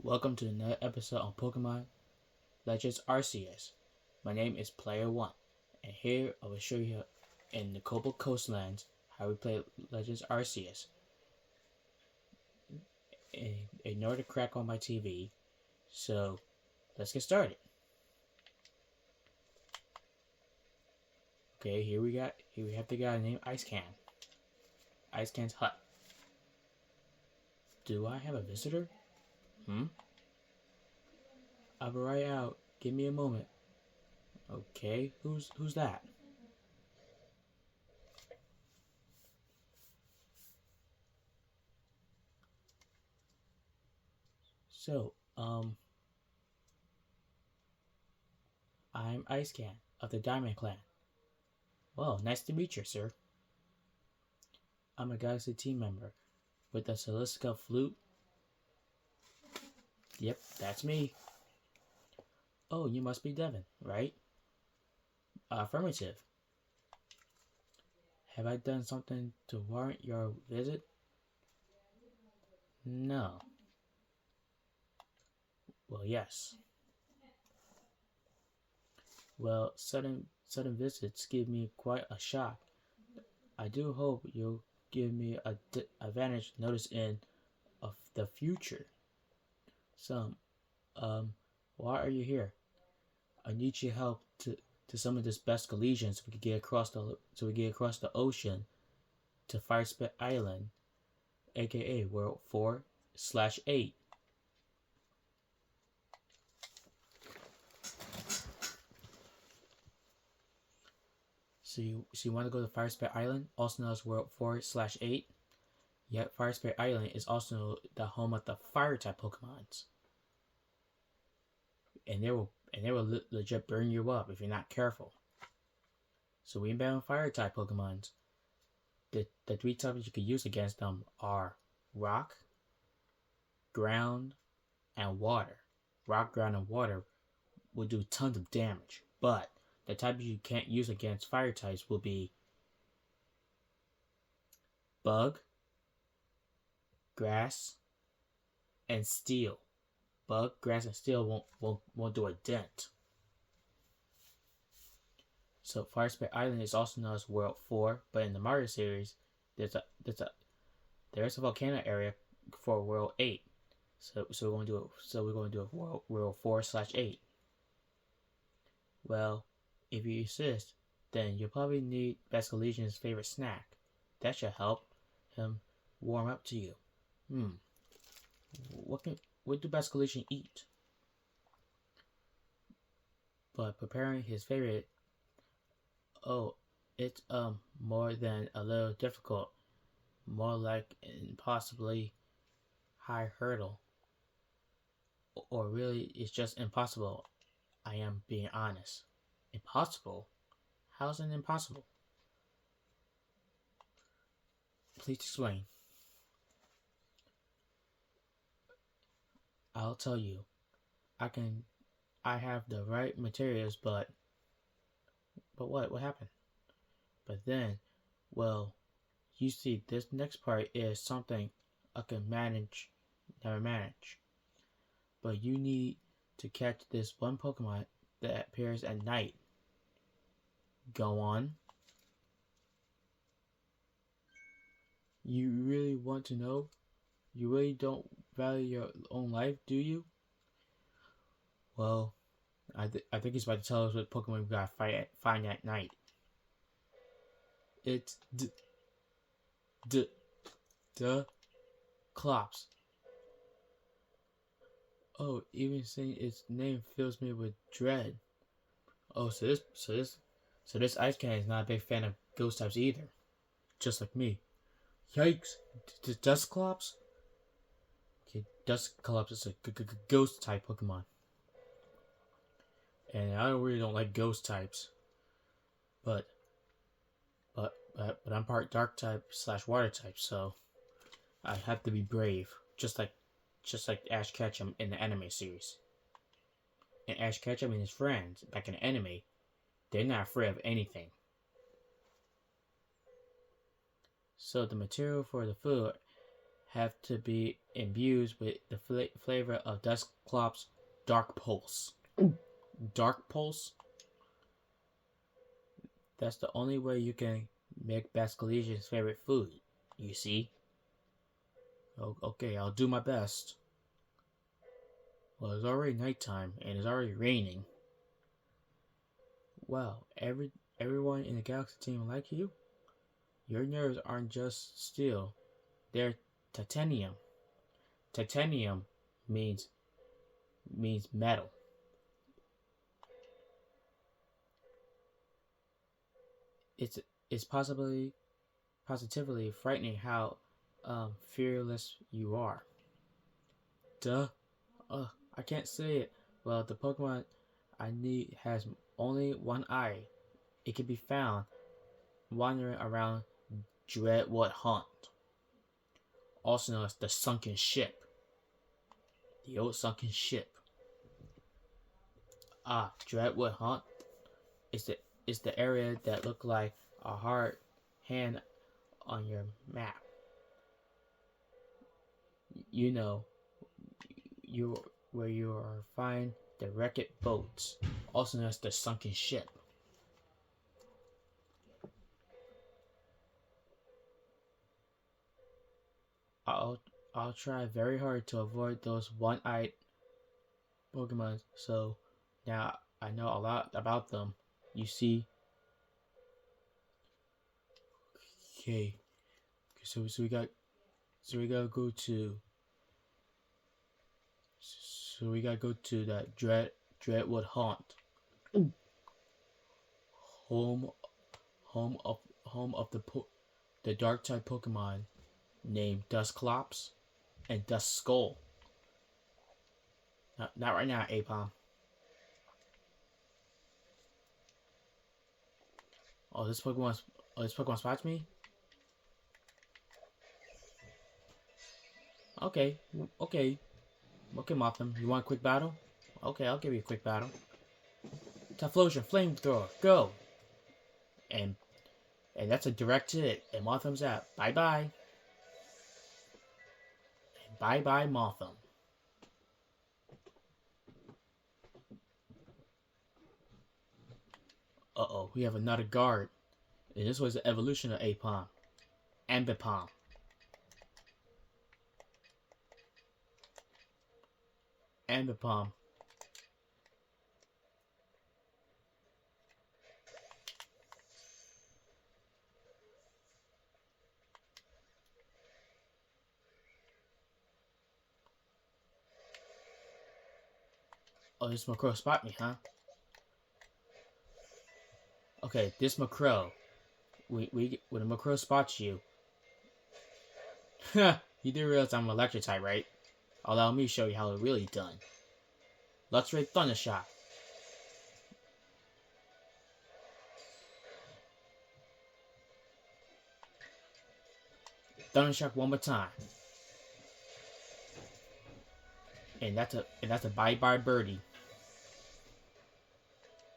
Welcome to another episode on Pokemon Legends Arceus. My name is Player One, and here I will show you in the Cobalt Coastlands how we play Legends Arceus. Ignore the crack on my TV, so let's get started. Okay, here we have the guy named Icecan. Icecan's hut. Do I have a visitor? I'll be right out. Give me a moment. Okay, who's that? So, I'm Icecan of the Diamond Clan. Well, nice to meet you, sir. I'm a Galaxy team member with the Celestica Flute. Yep, that's me. Oh, you must be Devin, right? Affirmative. Have I done something to warrant your visit? No. Well, yes. Well, sudden visits give me quite a shock. I do hope you'll give me a advantage notice in of the future. So, why are you here? I need your help to summon this Basque Legion so we can get across the ocean to Firespit Island, aka World 4/8. So you want to go to Firespit Island, also known as World 4/8? Yet Firespit Island is also the home of the fire type Pokemons. And they will legit burn you up if you're not careful. So we ban fire type Pokemons. The three types you can use against them are rock, ground, and water. Rock, ground, and water will do tons of damage, but the types you can't use against fire types will be bug, grass, and steel. Bug, grass, and steel won't do a dent. So Firespit Island is also known as World 4, but in the Mario series, there's a volcano area for World 8. So we're going to do a World 4/8. Well, if you insist, then you'll probably need Basque Legion's favorite snack. That should help him warm up to you. What do Basque Legion eat? But preparing his favorite, it's more than a little difficult, more like an impossibly high hurdle. Or really, it's just impossible. I am being honest. Impossible? How's it impossible? Please explain. I'll tell you. I have the right materials, but what happened? But then, well, you see, this next part is something I can never manage. But you need to catch this one Pokemon that appears at night. Go on. You really want to know? You really don't value your own life, do you? Well, I think he's about to tell us what Pokemon we gotta find at night. It's the Clops. Oh, even saying its name fills me with dread. Oh, so this Icecan is not a big fan of ghost types either. Just like me. Yikes! Dusclops? Okay, Dusclops is a ghost type Pokemon. And I really don't like ghost types. But I'm part dark type / water type, so I have to be brave. Just like Ash Ketchum in the anime series. And Ash Ketchum and his friends, back in the anime, they're not afraid of anything. So the material for the food have to be imbued with the flavor of Dusclops Dark Pulse. Dark Pulse? That's the only way you can make Basculegian's favorite food, you see? Okay, I'll do my best. Well, it's already nighttime, and it's already raining. Well, everyone in the Galaxy team like you? Your nerves aren't just steel, they're titanium. Titanium means metal. It's positively frightening how fearless you are. Duh. I can't say it. Well, the Pokemon I need has only one eye. It can be found wandering around Dreadwood Haunt, also known as the Sunken Ship. The old sunken ship. Dreadwood Haunt is the area that looked like a hard hand on your map. You know, where you are find the wrecked boats, also known as the Sunken Ship. I'll try very hard to avoid those one-eyed Pokemon, so now I know a lot about them. You see? Okay. So we gotta go to that Dreadwood Haunt. Home of the dark type Pokemon named Dusclops and Duskull. Not right now, Apom. This Pokemon spots me? Okay. Okay, Mothim. You want a quick battle? Okay, I'll give you a quick battle. Typhlosion, Flamethrower, go! And that's a direct hit. And Mothim's out. Bye-bye. And bye-bye, Mothim. Uh-oh, we have another guard. And this was the evolution of Apom. Ambipom. Ambipom. Oh, this Macro spot me, huh? Okay, this Macro. When a Macro spots you. You do realize I'm electric type, right? Allow me to show you how it's really done. Let's Ray Thunder Shock. Thunder Shock one more time. And that's a bye-bye birdie.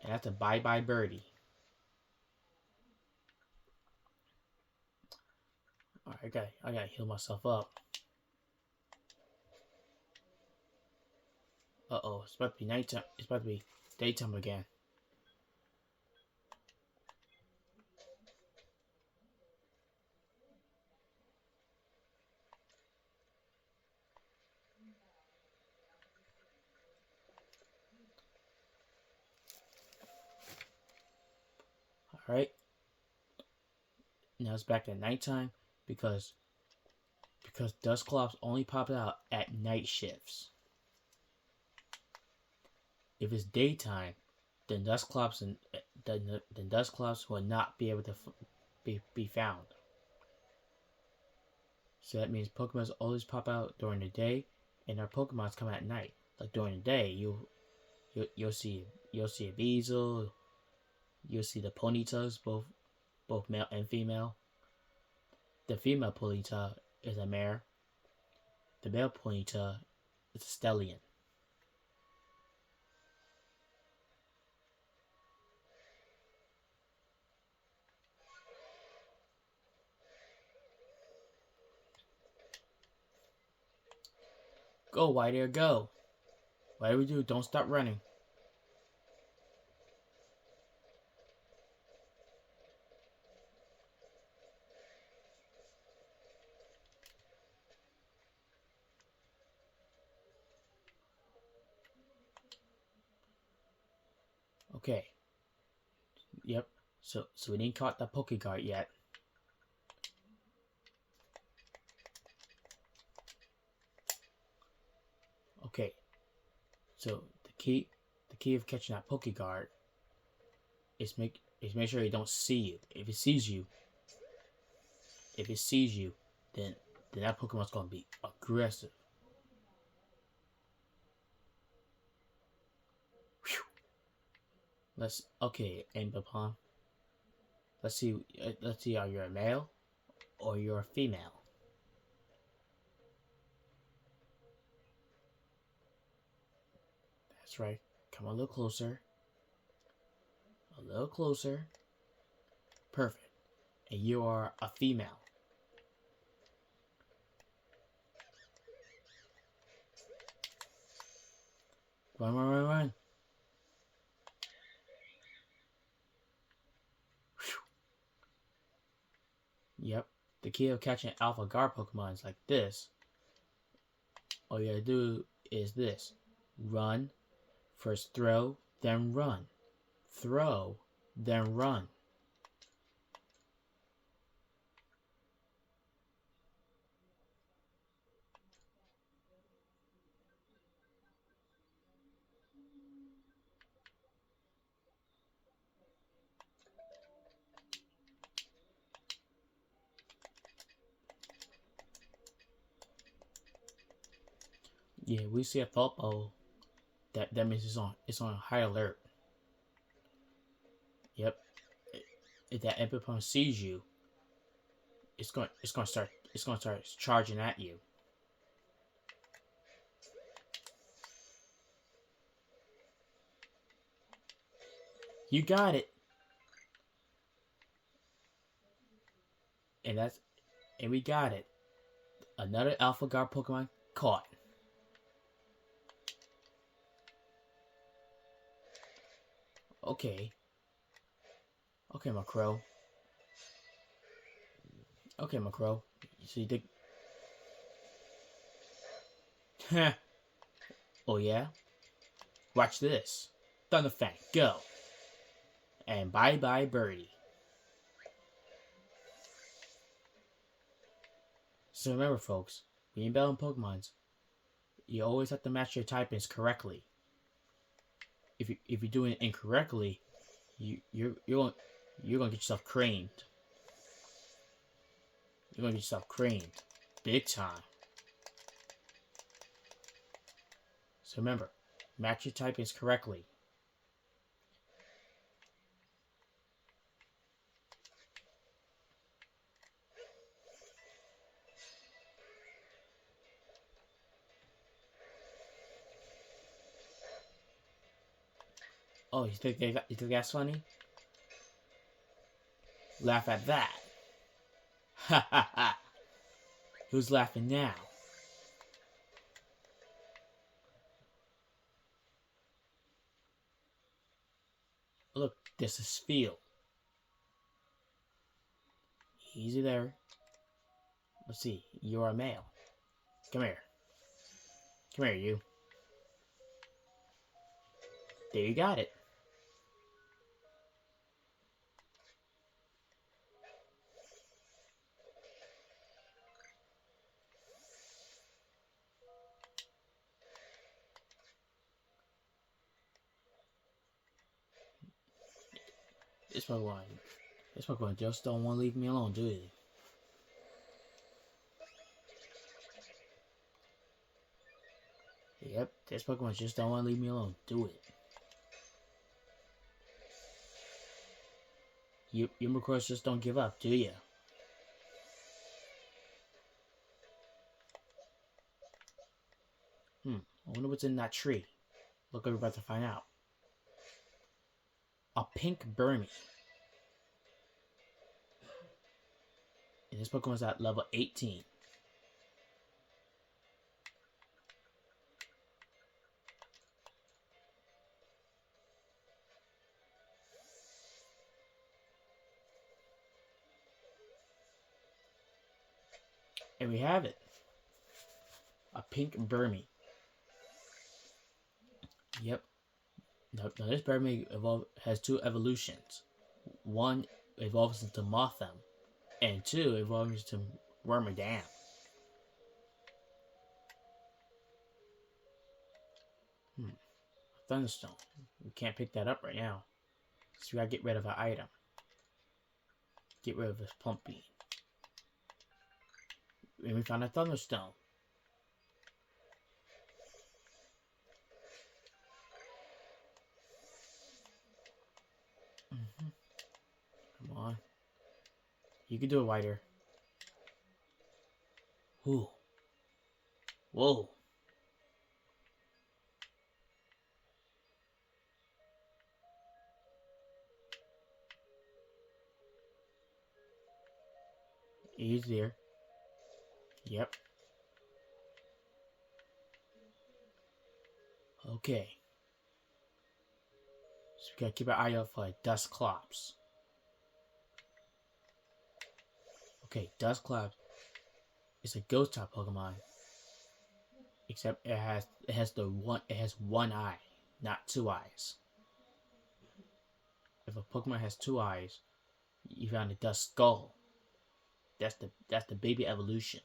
And that's a bye-bye birdie. Alright, I gotta heal myself up. Uh-oh, it's about to be nighttime. It's about to be daytime again. Alright. Now it's back at nighttime because Dusclops only pop out at night shifts. If it's daytime, then Dusclops will not be able to be found. So that means Pokemon always pop out during the day, and our Pokemons come at night. Like during the day, you'll see a Beazle, you'll see the Ponytas, both male and female. The female Ponyta is a mare. The male Ponyta is a stallion. Go, White Air, go. Whatever we do, don't stop running. Okay. Yep. So we didn't caught the Pokeguard yet. Okay. So the key of catching that Pokeguard is make sure it don't see you. If it sees you, then that Pokemon's gonna be aggressive. Whew. Ambipom. Let's see. Are you a male or you're a female? That's right. Come a little closer. A little closer. Perfect. And you are a female. Run, run, run, run. Yep. The key of catching Alpha Guard Pokemons like this, all you gotta do is this. Run. First throw, then run. Throw, then run. Yeah, we see a Pulpo. That means it's on high alert. Yep. If that Ambipom sees you, it's going to start charging at you. You got it. And we got it. Another Alpha Guard Pokemon caught. Okay. Okay, Macro. Okay, Macro. So you think... Oh, yeah? Watch this. Thunderfang, go. And bye-bye, Birdie. So remember, folks, when you're battling Pokemons, you always have to match your typings correctly. If you're doing it incorrectly, you're gonna get yourself creamed. You're gonna get yourself creamed, big time. So remember, match your typings correctly. Oh, you think that's funny? Laugh at that. Ha ha ha. Who's laughing now? Look, this is Field. Easy there. Let's see. You're a male. Come here. Come here, you. There, you got it. This Pokemon just don't want to leave me alone, do they? Yep, this Pokemon just don't want to leave me alone. Do it. You Macross just don't give up, do ya? I wonder what's in that tree. Look, we're about to find out. A pink Burmy. And this Pokemon's at level 18. And we have it. A pink Burmy. Yep. Now this Burmy has two evolutions. One evolves into Motham, and two evolves into Wormadam. Thunderstone. We can't pick that up right now. So we gotta get rid of an item. Get rid of this Plump Bean. And we found a Thunderstone. Come on. You can do it, Wider. Ooh. Whoa. He's there. Yep. Okay. So we gotta keep an eye out for like Dusclops. Okay, Dusclops is a ghost type Pokemon. Except it has one eye, not two eyes. If a Pokemon has two eyes, you found a Duskull. That's the baby evolution.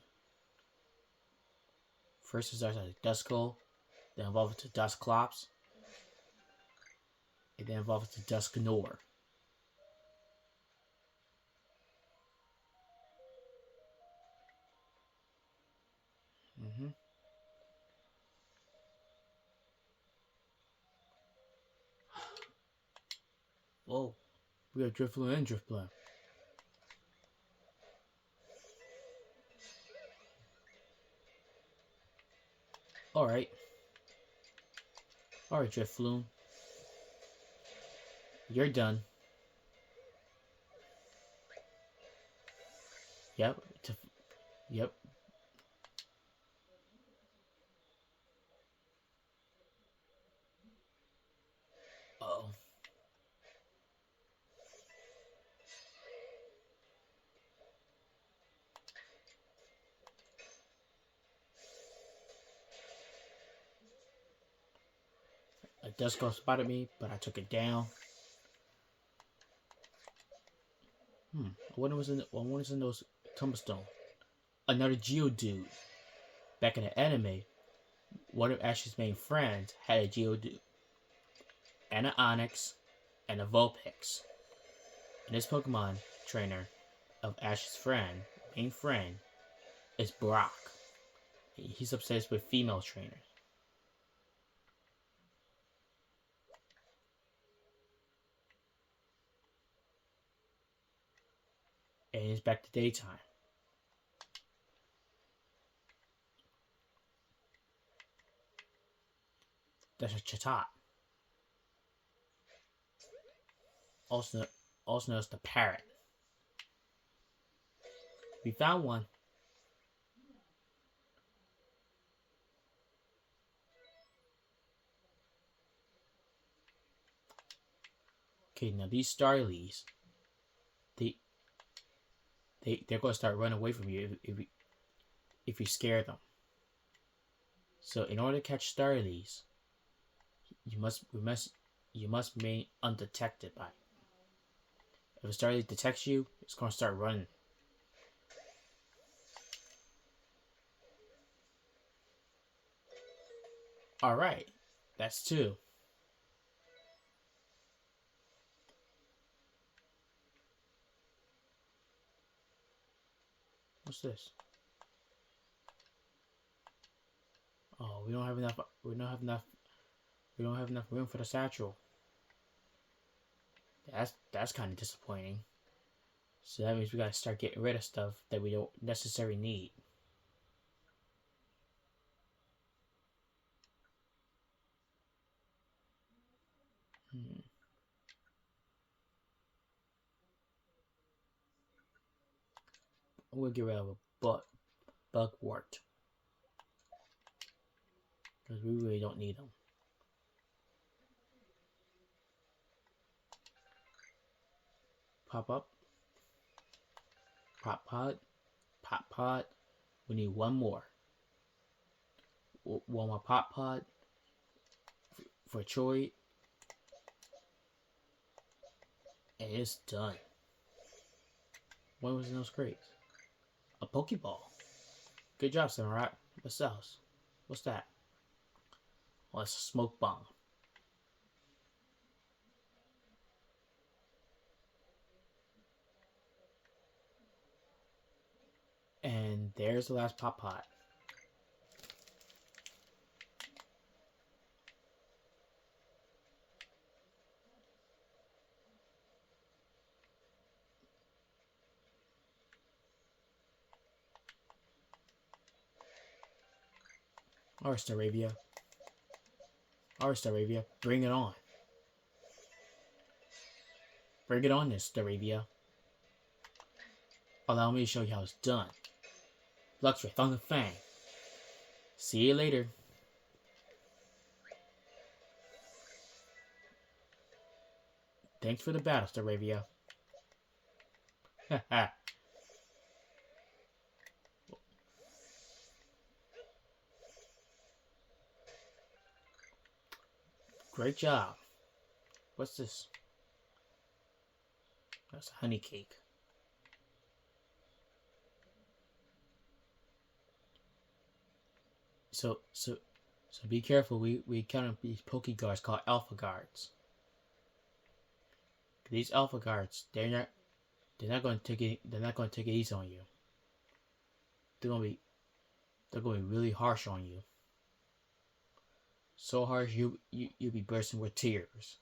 First it starts as a Duskull, then evolves to Dusclops, and then evolves to Dusknoir. Whoa, we got Drifloon and Drifblim. Alright, Drifloon. You're done. Yep. Yep. Uh-oh. A Duskull spotted me, but I took it down. I wonder what's in those Tombstone. Another Geodude. Back in the anime, one of Ash's main friends had a Geodude, and an Onix, and a Vulpix. And this Pokemon trainer of Ash's main friend, is Brock. He's obsessed with female trainers. And it's back to daytime. That's a Chatot. Also known as the Parrot. We found one. Okay, now these Starlies, they're going to start running away from you if you scare them. So in order to catch Starlies, you must remain undetected by it. If a Starly detects you, it's going to start running. Alright, that's two. What's this? Oh, we don't have enough room for the satchel. That's kind of disappointing. So that means we gotta start getting rid of stuff that we don't necessarily need. I'm gonna get rid of a Bugwort. Because we really don't need them. Pop up. Pop pot. Pop pot. We need one more. One more pop pod for Troy, and it's done. What was in those crates? A Pokeball. Good job, Samurai. What's else? What's that? Oh, it's a smoke bomb. And there's the last pop pot. Alright, Staravia. Alright, Staravia. Bring it on. Bring it on, this Staravia. Allow me to show you how it's done. Luxray, Thunder Fang. See you later. Thanks for the battle, Staravia. Haha. Great job. What's this? That's a honey cake. So be careful. We count these Poke Guards called Alpha Guards. These Alpha Guards, they're not going to take it easy on you. They're going to be really harsh on you. So harsh you'll be bursting with tears.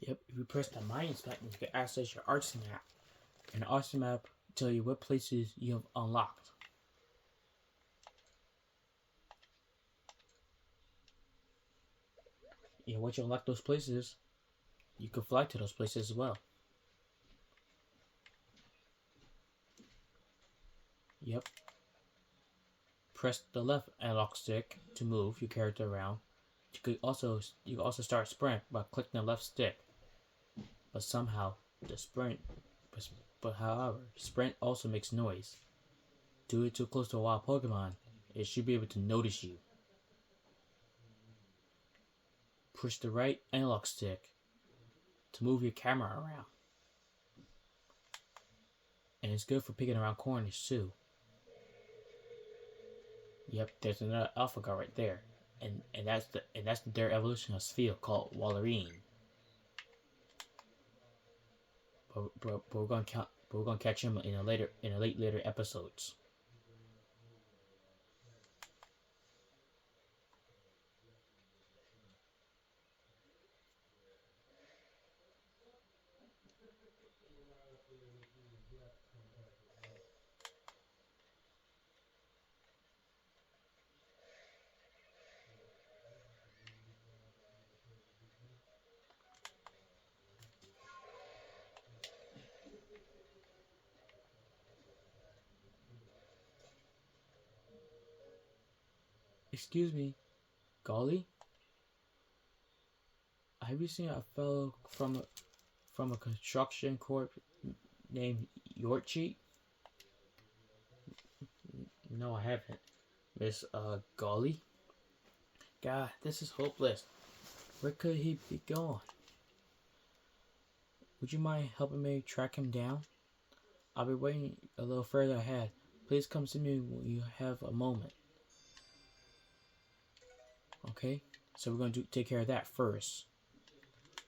Yep, if you press the Minds button, you can access your Arts map. And the Arts map tell you what places you have unlocked. And once you unlock those places, you can fly to those places as well. Yep. Press the left analog stick to move your character around. You can also start sprint by clicking the left stick. But somehow the sprint, however, sprint also makes noise. Do it too close to a wild Pokemon, it should be able to notice you. Push the right analog stick to move your camera around. And it's good for picking around corners too. Yep, there's another Alpha Guard right there. And that's their evolution of Sphere called Walrein. But we're gonna catch him in later episodes. Excuse me, Golly? Have you seen a fellow from a construction corp named Yorkcheat? No, I haven't. Miss Golly? God, this is hopeless. Where could he be going? Would you mind helping me track him down? I'll be waiting a little further ahead. Please come see me when you have a moment. Okay? So we're gonna take care of that first.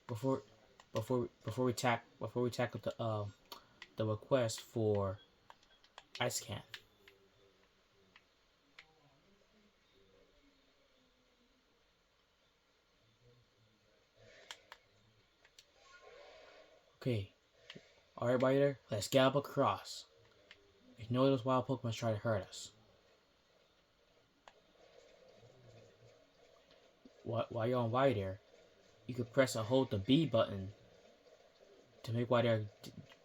Before we tackle the request for Ice Can. Okay. Alright, everybody there, let's gallop across. Ignore those wild Pokemon try to hurt us. While you're on Wider, you can press and hold the B button to make Wider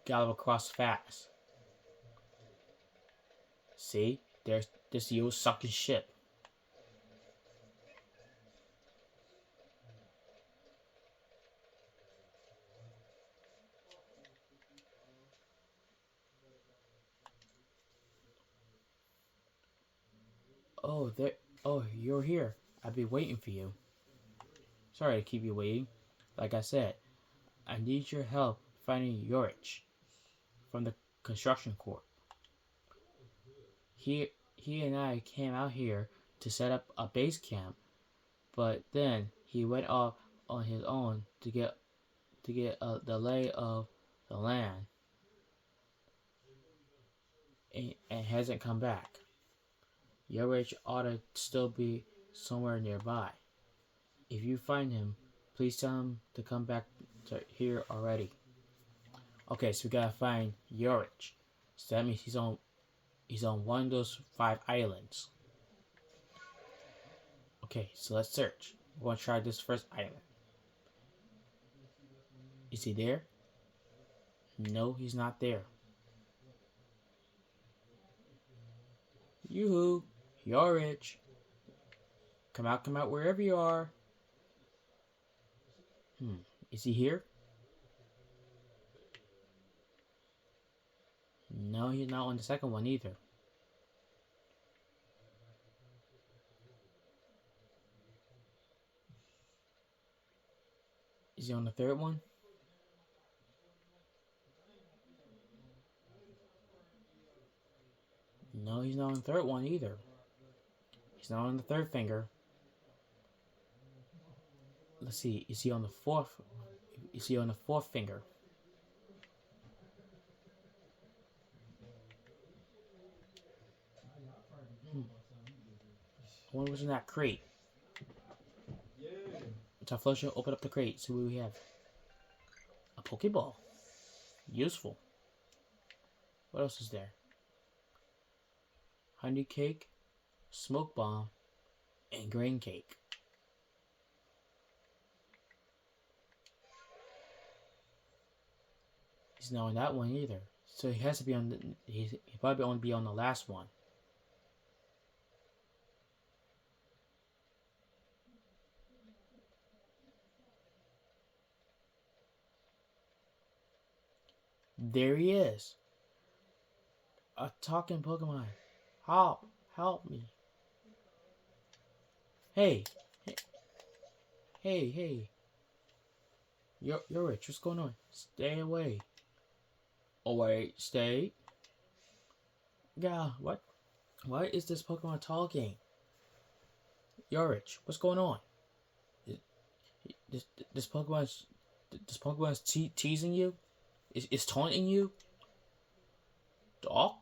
gallop across fast. See? There's the old sucking ship. Oh, there. Oh, you're here. I've been waiting for you. Sorry to keep you waiting. Like I said, I need your help finding Yorich from the construction corp. He and I came out here to set up a base camp, but then he went off on his own to get the lay of the land, and hasn't come back. Yorich ought to still be somewhere nearby. If you find him, please tell him to come back to here already. Okay, so we gotta find Yorich. So that means he's on one of those 5 islands. Okay, so let's search. We're gonna try this first island. Is he there? No, he's not there. Yoo-hoo! Yorich! Come out wherever you are. Is he here? No, he's not on the second one either. Is he on the third one? No, he's not on the third one either. He's not on the third finger. Let's see. Is he on the fourth? Is he on the fourth finger? What was in that crate? Typhlosion, open up the crate. See what we have. A Pokeball. Useful. What else is there? Honey cake, smoke bomb, and grain cake. He's not on that one either. So he has to be on the, he probably only be on the last one. There he is. A talking Pokemon. Help me. Hey. Hey. You're rich. What's going on? Stay away. Oh wait, stay. Yeah, what? Why is this Pokemon talking? Yorich, what's going on? This Pokemon's teasing you? Is taunting you? Dog?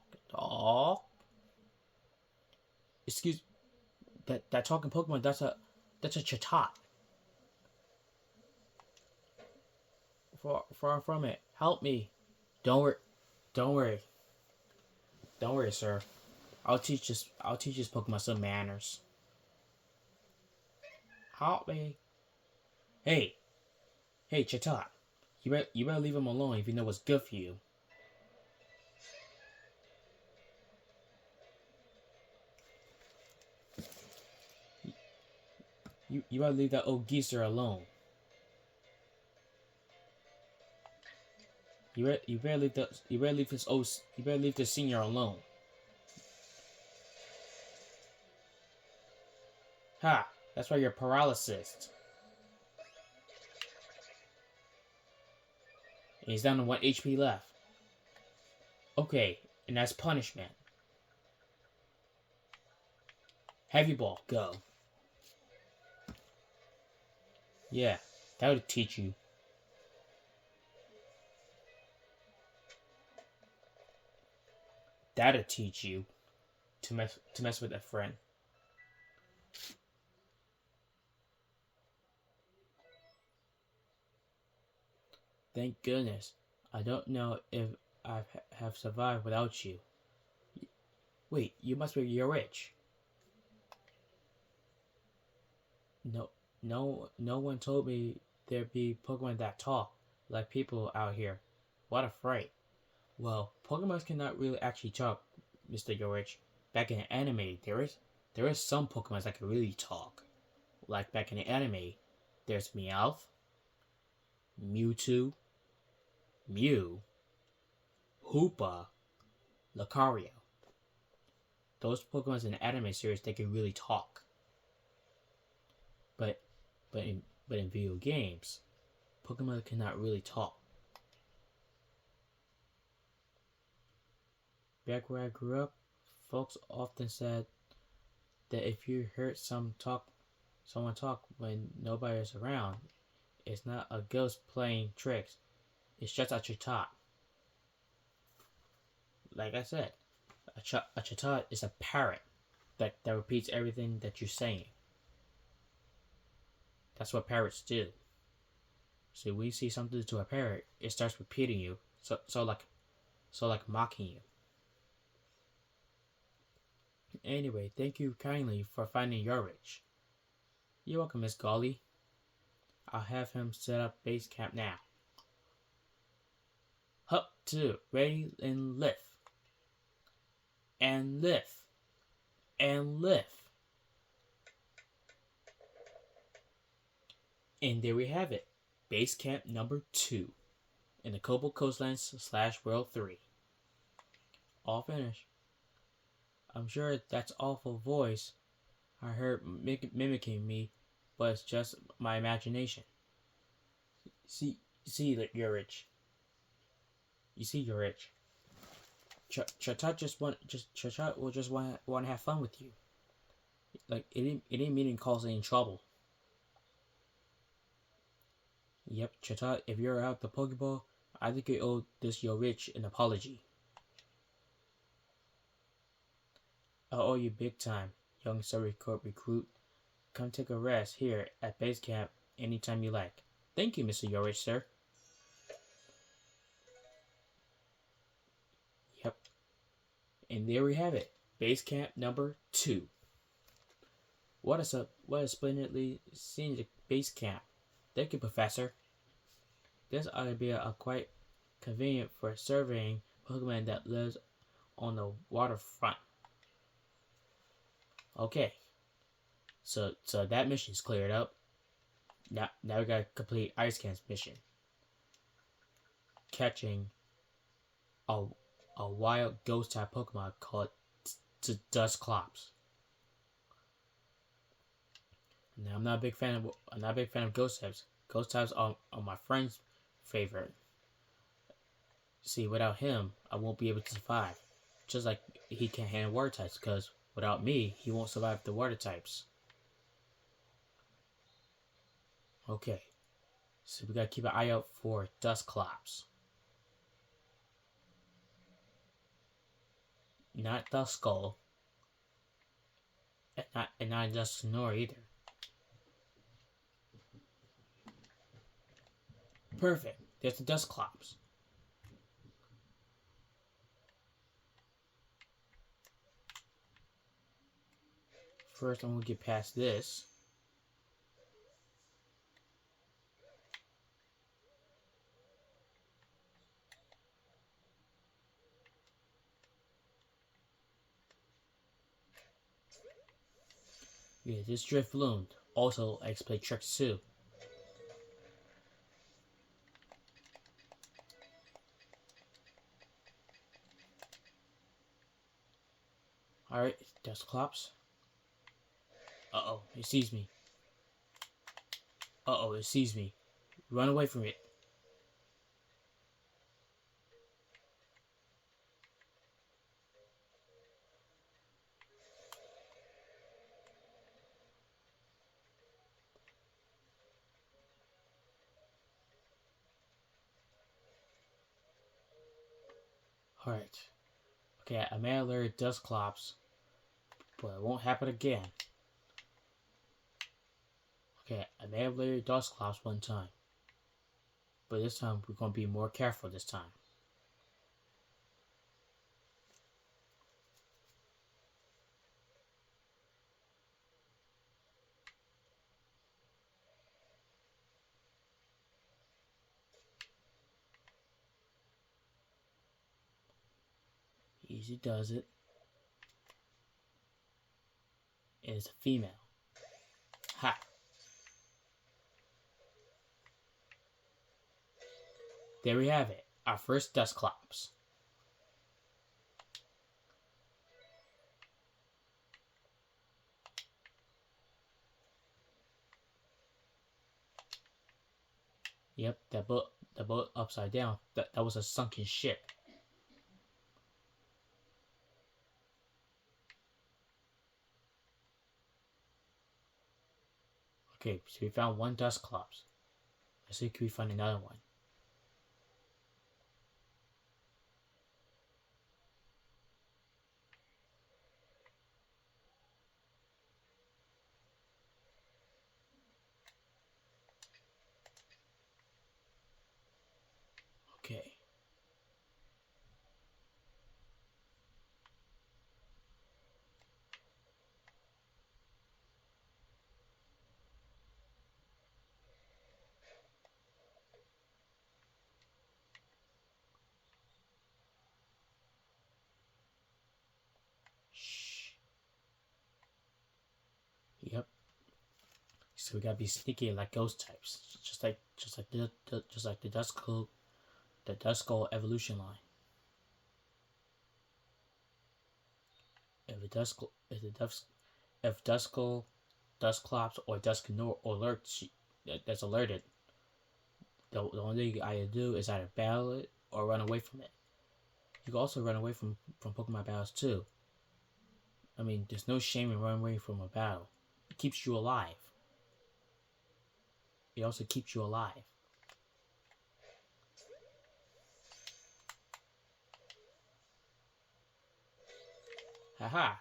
Excuse, that talking Pokemon, that's a Chatot. Far from it. Help me. Don't worry, sir. I'll teach this Pokemon some manners. Help me. Hey, Chatot. You better leave him alone if you know what's good for you. You better leave that old geezer alone. You better leave this senior alone. Ha! That's why you're paralysis. And he's down to 1 HP left. Okay, and that's punishment. Heavy ball, go. Yeah, that would teach you. That'll teach you to mess with a friend. Thank goodness. I don't know if I have survived without you. Wait, you must be rich. No, no one told me there'd be Pokemon that talk like people out here. What a fright. Well, Pokemon cannot really actually talk, Mr. Yorich. Back in the anime, there is some Pokemon that can really talk. Like back in the anime, there's Meowth, Mewtwo, Mew, Hoopa, Lucario. Those Pokemon in the anime series, they can really talk. But in video games, Pokemon cannot really talk. Back where I grew up, folks often said that if you heard someone talk when nobody is around, it's not a ghost playing tricks. It's just a Chatot. Like I said, a Chatot is a parrot that repeats everything that you're saying. That's what parrots do. So when you see something to a parrot, it starts repeating you. So like mocking you. Anyway, thank you kindly for finding Yorich. You're welcome, Miss Golly. I'll have him set up base camp now. Up to ready and lift. And lift. And lift. And there we have it. Base camp number 2 in the Kobold Coastlands / World 3. All finished. I'm sure that's awful voice I heard mimicking me, but it's just my imagination. See that you're rich. You see you're rich. Chatot will just want to have fun with you. Like it didn't mean to cause any trouble. Yep, Chatot, if you're out the Pokeball, I think you owe this Yorich an apology. I owe you big time, young Surrey Corp recruit. Come take a rest here at base camp anytime you like. Thank you, Mr. Yorich, sir. Yep. And there we have it. Base camp number 2. What a splendidly scenic base camp. Thank you, Professor. This ought to be a quite convenient for surveying Pokemon that lives on the waterfront. Okay. So that mission's cleared up. Now we gotta complete Ice Camp's mission. Catching a wild ghost type Pokemon called Dusclops. Now I'm not a big fan of ghost types. Ghost types are my friend's favorite. See, without him, I won't be able to survive. Just like he can't handle water types, because without me, he won't survive the water types. Okay, so we gotta keep an eye out for Dusclops. Not Duskull. And not Dusknoir either. Perfect. There's the Dusclops. First, I'm gonna get past this. Yeah, this Drifloon also likes to play tricks too. Alright, Dusclops. Uh-oh, it sees me. Uh-oh, it sees me. Run away from it. Alright. Okay, I may alert Dusclops, but it won't happen again. Okay, I may have alerted Dusclops one time, but this time we're gonna be more careful this time. Easy does it. And it's a female. Ha! There we have it. Our first Dusclops. Yep, that boat upside down. That was a sunken ship. Okay, so we found one Dusclops. Let's see, can we find another one? Okay. Shh. Yep. So we gotta be sneaky like ghost types, just like the Duskull evolution line. If the Duskull, if Duskull, Dusclops, or Duskanor alerts that's alerted, the only thing I can do is either battle it or run away from it. You can also run away from Pokemon battles too. I mean, there's no shame in running away from a battle. It keeps you alive. It also keeps you alive. Haha.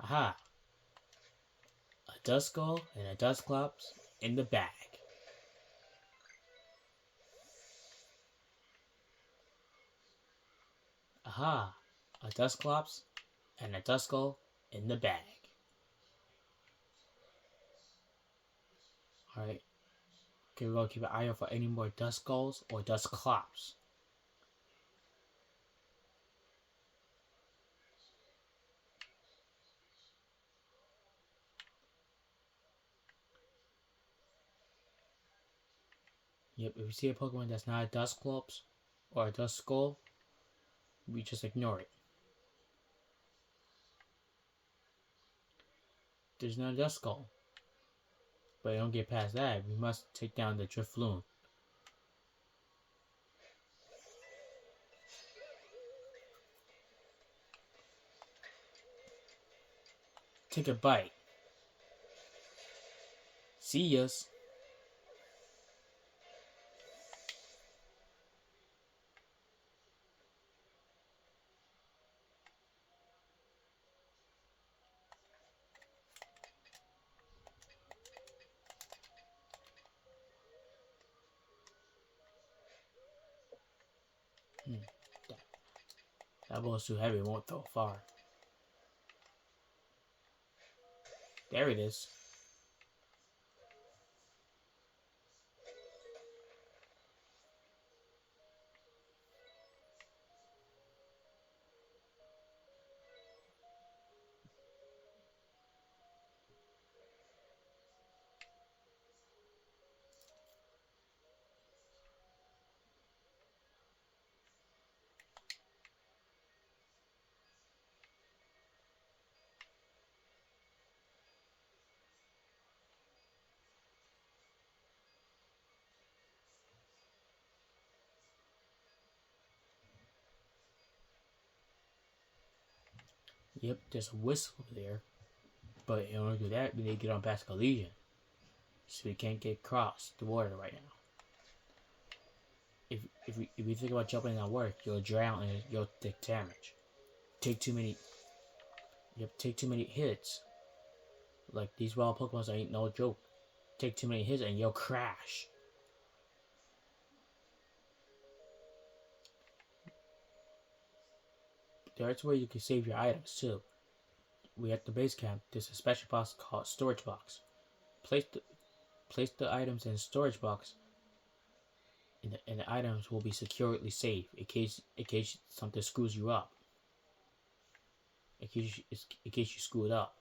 Aha. A Duskull and a Dusclops in the bag. Aha. A Dusclops and a Duskull in the bag. Alright. Okay, we're gonna keep an eye out for any more Duskulls or Dusclops. Yep, if we see a Pokemon that's not a Dusclops or a Duskull, we just ignore it. There's no Duskull. But don't get past that, we must take down the Drifloon. Take a bite. See yas. That ball's too heavy, it won't throw far. There it is. Yep, there's a whistle there, but in order to do that, we need to get on Basque Legion, so we can't get across the water right now. If you think about jumping on water, you'll drown and you'll take damage. Take too many. Yep, take too many hits. Like these wild Pokemon ain't no joke. Take too many hits and you'll crash. There's where you can save your items too. We at the base camp. There's a special box called storage box. Place the place the items in the storage box, and the items will be securely safe in case something screws you up. In case you screw it up.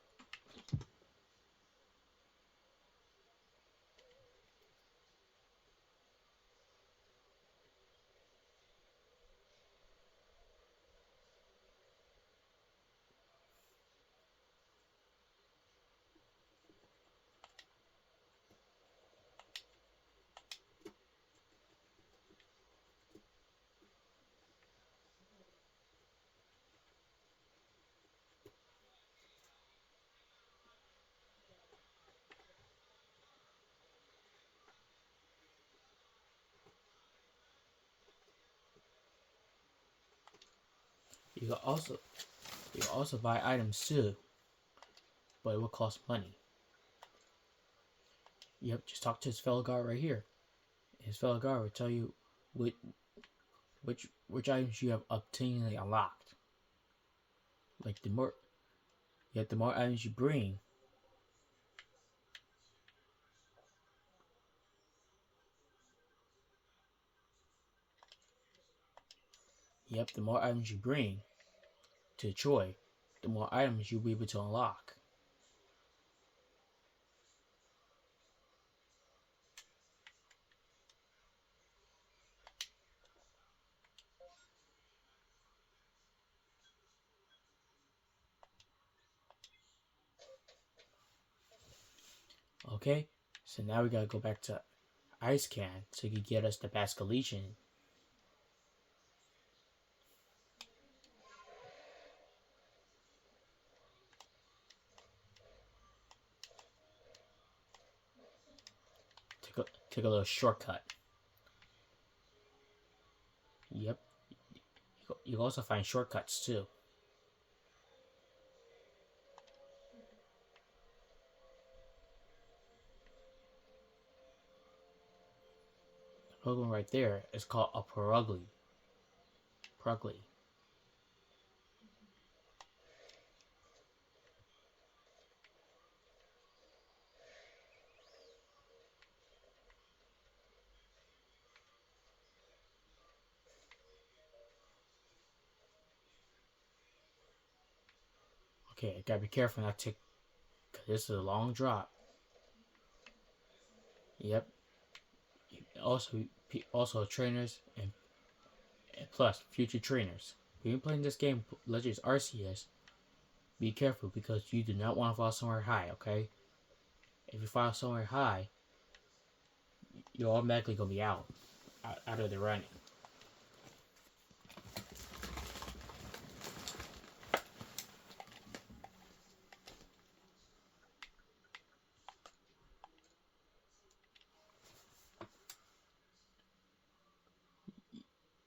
You can also buy items too, but it will cost money. Yep, just talk to his fellow guard right here. His fellow guard will tell you which items you have obtained unlocked. Like the more items you bring, the more items you bring to Troy, the more items you'll be able to unlock. Okay, so now we gotta go back to Ice Can so you can get us the Basque Legion. Take a little shortcut. Yep. You'll also find shortcuts too. The Pokemon right there is called a Purugly. Purugly. Okay, I gotta be careful not to, cause this is a long drop. Yep. Also trainers and plus future trainers. When you're playing this game, Legends Arceus, be careful because you do not want to fall somewhere high. Okay, if you fall somewhere high, you're automatically gonna be out of the running.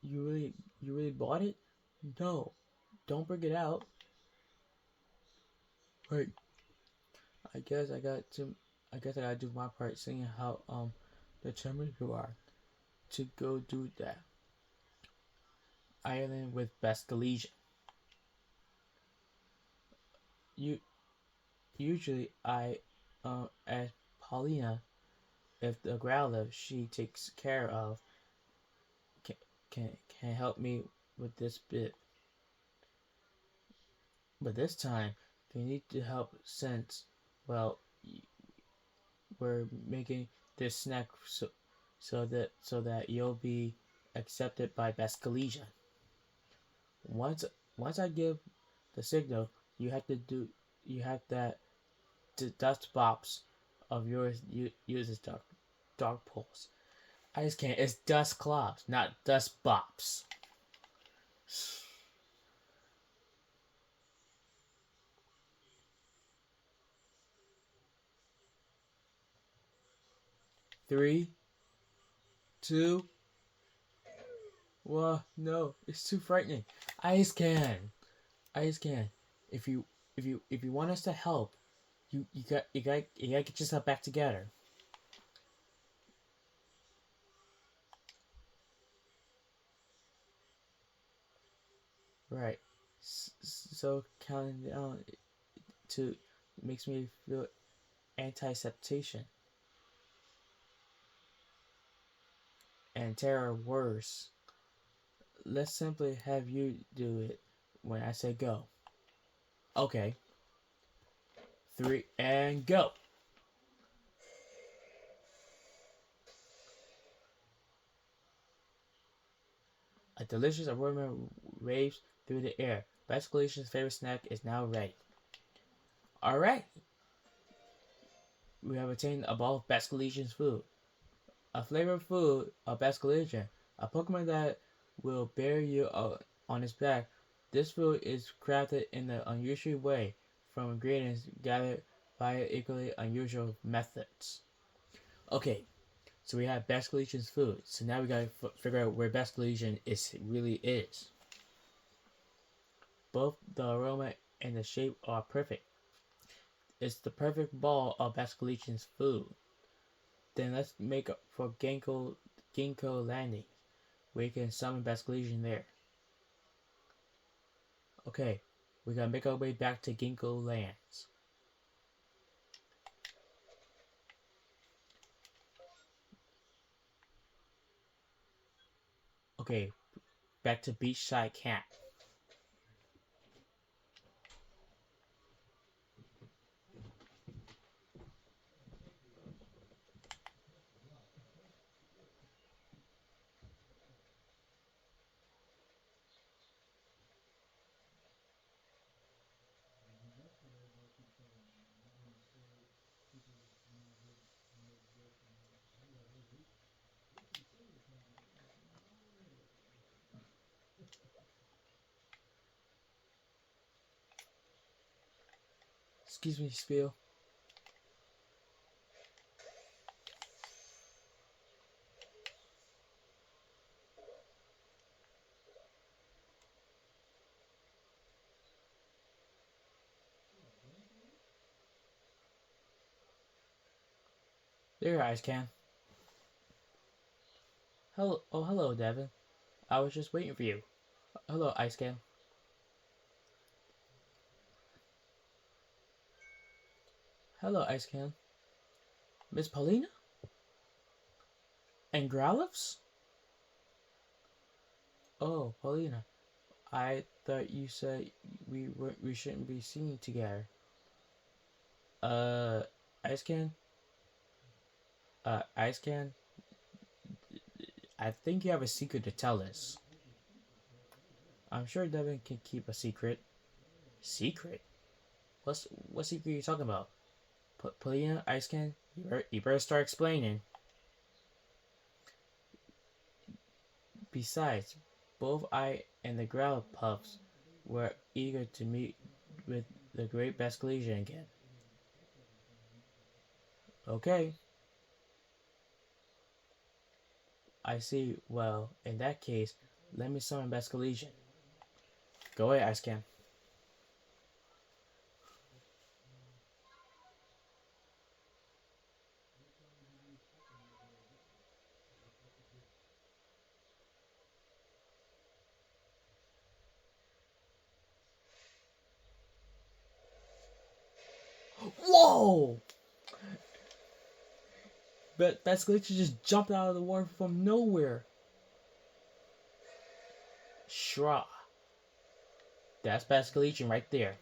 You really bought it? No, don't bring it out. Wait, I guess I got to. I guess I gotta do my part, seeing how determined you are to go do that. Island with Basque Legion. You usually I ask Paulina if the Growlithe she takes care of can can help me with this bit. But this time they need to help since well we're making this snack so that you'll be accepted by Basque Legion. Once once I give the signal, you have that the dust bops of yours uses dark pulse. I just can't. It's dust clops, not dust bops. 3, 2. Well, no, it's too frightening. Ice can, Ice can. If you want us to help, you got get yourself back together. Right. So counting down to makes me feel anti-septation and terror worse. Let's simply have you do it when I say go. Okay. 3 and go. A delicious aroma waves through the air. Basculation's favorite snack is now ready. Alright. We have attained a ball of Basculation's food. A flavored food of Basculation. A Pokemon that will bear you on its back. This food is crafted in an unusual way from ingredients gathered via equally unusual methods. Okay, so we have Basculation's food. So now we gotta figure out where Basculation really is. Both the aroma and the shape are perfect. It's the perfect ball of Basculation's food. Then let's make up for Ginkgo Landing. We can summon Basculation there. Okay, we gotta make our way back to Ginkgo Lands. Okay, back to Beachside Camp. Excuse me, Spiel. There, Ice Can. Hello, oh hello, Devin. I was just waiting for you. Hello, Ice Can. Hello, Ice Can. Miss Paulina? And Growlithe? Oh, Paulina. I thought you said we shouldn't be seen together. Uh, Ice Can? Ice Can? I think you have a secret to tell us. I'm sure Devin can keep a secret. Secret? What secret are you talking about? Paulina, Ice Can? You better start explaining. Besides, both I and the Growlpuffs were eager to meet with the great Basculation again. Okay. I see. Well, in that case, let me summon Basculation. Go ahead, Ice Can. Whoa! But Basculation just jumped out of the water from nowhere. Shra. That's Basculation right there.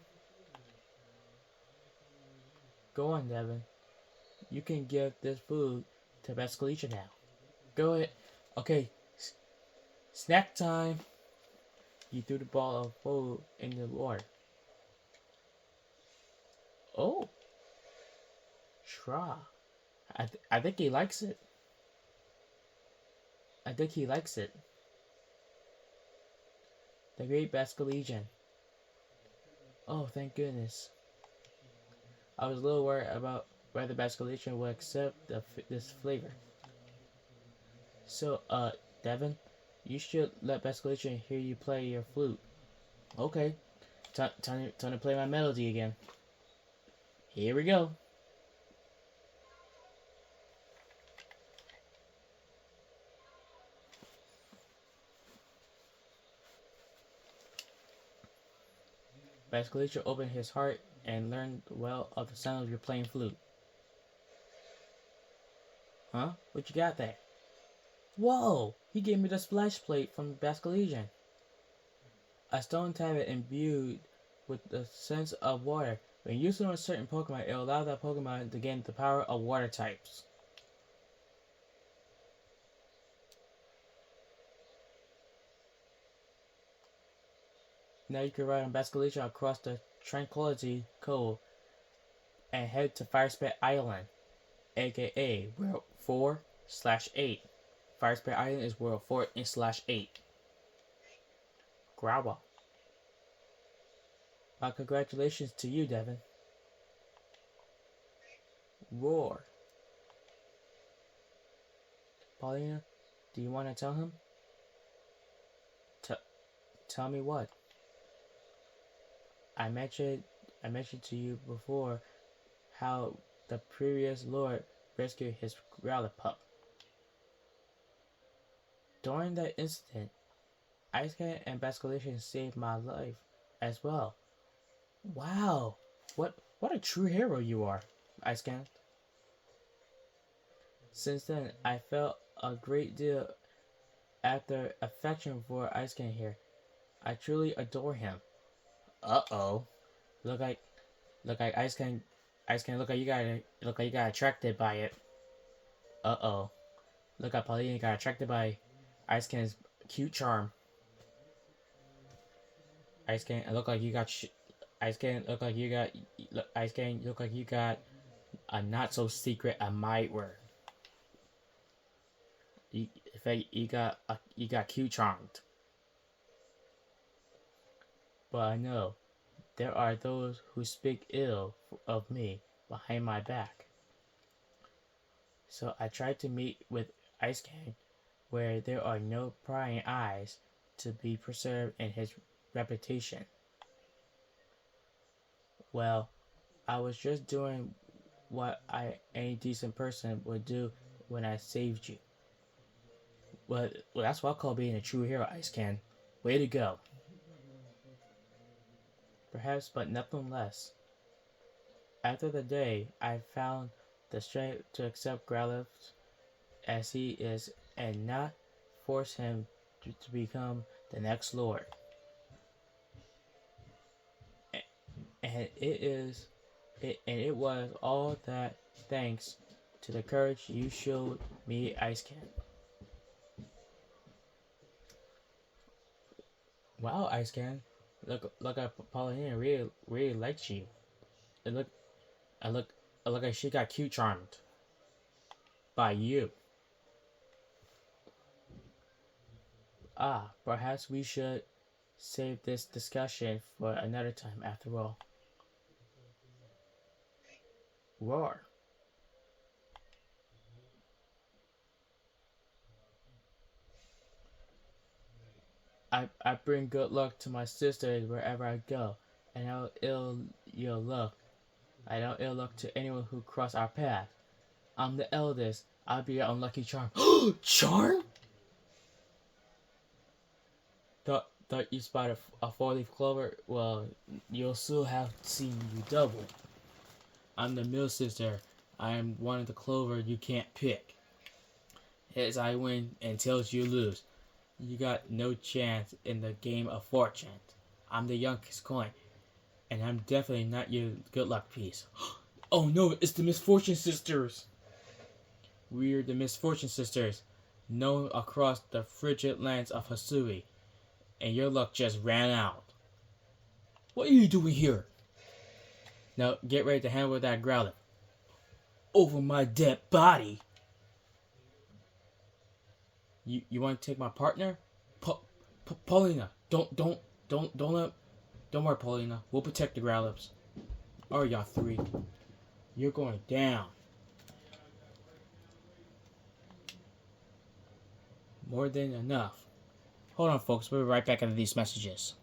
Go on, Devin. You can give this food to Basculation now. Go ahead. Okay. Snack time. You threw the ball of food in the water. Oh. Shra. I think he likes it. I think he likes it. The great Basculation. Oh, thank goodness. I was a little worried about whether Basculation would accept this flavor. So, Devin, you should let Basculation hear you play your flute. Okay, time to play my melody again. Here we go. Basculation opened his heart and learned well of the sound of your playing flute. Huh? What you got there? Whoa! He gave me the splash plate from Basculation. A stone tablet imbued with the sense of water. When used on a certain Pokemon, it allows that Pokemon to gain the power of water types. Now you can ride on Basculation across the Tranquility Cove and head to Fire Spirit Island, aka World 4/8. Fire Spirit Island is World 4/8. Growl. Congratulations to you, Devin. Roar. Paulina, do you want to tell him? Tell me what? I mentioned to you before how the previous Lord rescued his Growlithe. During that incident, Icecan and Basculation saved my life as well. Wow, what a true hero you are, Icecan. Since then, I felt a great deal after affection for Icecan here. I truly adore him. Uh-oh. Look like Icecan look like you got attracted by it. Uh-oh. Look like Paulina got attracted by Icecan's cute charm. Icecan, look like you got Icecan, look like you got a not so secret admirer. In fact, you got cute charmed. But I know there are those who speak ill of me behind my back. So I tried to meet with Icecan where there are no prying eyes to be preserved in his reputation. Well, I was just doing what any decent person would do when I saved you. Well, that's what I call being a true hero, Icecan. Way to go. Perhaps, but nothing less. After the day, I found the strength to accept Growlithe as he is and not force him to become the next Lord. And it was all that thanks to the courage you showed me, Icecan. Wow, Icecan. Look at Paulina really likes you. It look like she got cute charmed by you. Perhaps we should save this discussion for another time after all. Roar. I bring good luck to my sisters wherever I go, and how ill luck. I don't ill luck to anyone who cross our path. I'm the eldest. I'll be your unlucky charm. Charm? Thought you spotted a four-leaf clover? Well, you'll still have seen you double. I'm the mill sister. I am one of the clover you can't pick. Heads I win and tails you lose. You got no chance in the game of fortune. I'm the youngest coin, and I'm definitely not your good luck piece. Oh no, it's the Misfortune Sisters! We're the Misfortune Sisters, known across the frigid lands of Hisui, and your luck just ran out. What are you doing here? Now get ready to handle that Growlithe. Over my dead body! You want to take my partner? Paulina, don't worry, Paulina. We'll protect the Growlithes. Alright, y'all three. You're going down. more than enough. Hold on, folks. We'll be right back after these messages.